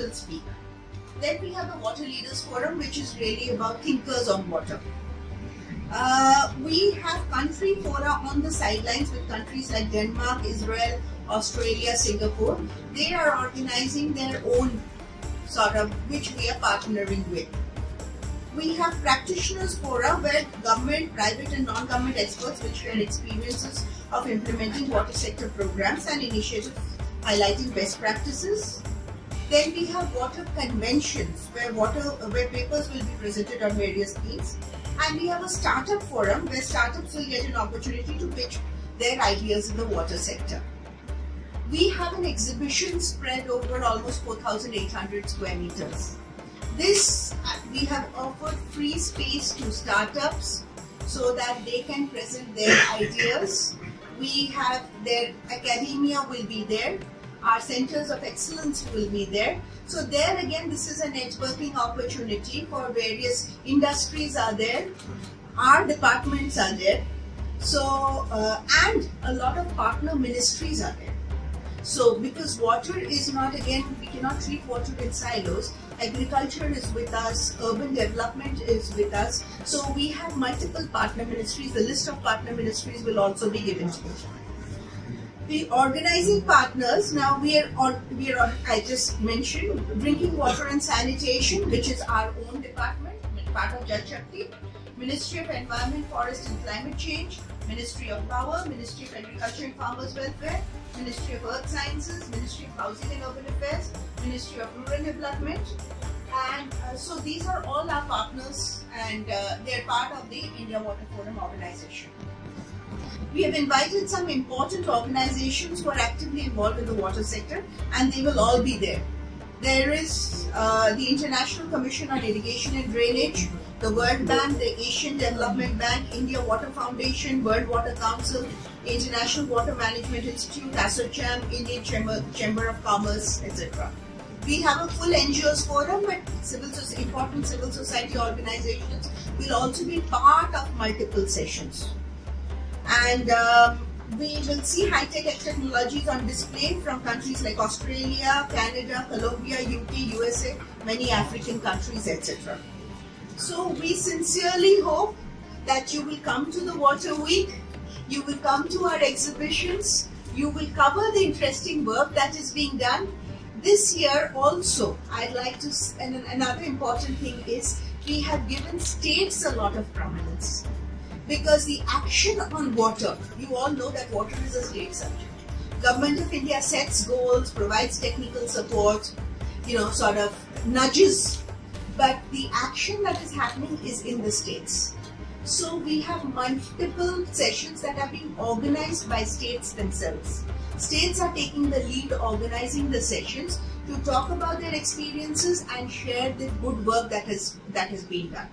will speak. Then we have the Water Leaders Forum, which is really about thinkers on water. We have country fora on the sidelines with countries like Denmark, Israel, Australia, Singapore. They are organizing their own sort of, which we are partnering with. We have practitioners fora where government, private and non-government experts will share experiences of implementing water sector programs and initiatives highlighting best practices. Then we have water conventions where papers will be presented on various themes. And we have a startup forum where startups will get an opportunity to pitch their ideas in the water sector. We have an exhibition spread over almost 4,800 square meters. This, we have offered free space to startups so that they can present their ideas. We have their academia will be there. Our centers of excellence will be there. So there again, this is a networking opportunity for various industries are there. Our departments are there. So, and a lot of partner ministries are there. So because water is not, again, we cannot treat water in silos. Agriculture is with us, urban development is with us. So we have multiple partner ministries. The list of partner ministries will also be given to you. The organizing partners, now we are on, I just mentioned, drinking water and sanitation, which is our own department, part of Jal Shakti, Ministry of Environment, Forest and Climate Change, Ministry of Power, Ministry of Agriculture and Farmers Welfare, Ministry of Earth Sciences, Ministry of Housing and Urban Affairs, Ministry of Rural Development, and so these are all our partners, and they are part of the India Water Forum organization. We have invited some important organizations who are actively involved in the water sector, and they will all be there. There is the International Commission on Irrigation and Drainage, the World Bank, the Asian Development Bank, India Water Foundation, World Water Council, International Water Management Institute, ASSOCHAM, Indian Chamber of Commerce, etc. We have a full NGOs forum, but important civil society organizations will also be part of multiple sessions. And we will see high-tech technologies on display from countries like Australia, Canada, Colombia, UK, USA, many African countries, etc. So we sincerely hope that you will come to the Water Week, you will come to our exhibitions, you will cover the interesting work that is being done. This year also, I'd like to, and another important thing is, we have given states a lot of prominence. Because the action on water, you all know that water is a state subject. Government of India sets goals, provides technical support, sort of nudges. But the action that is happening is in the states. So we have multiple sessions that are being organized by states themselves. States are taking the lead, organizing the sessions to talk about their experiences and share the good work that has been done.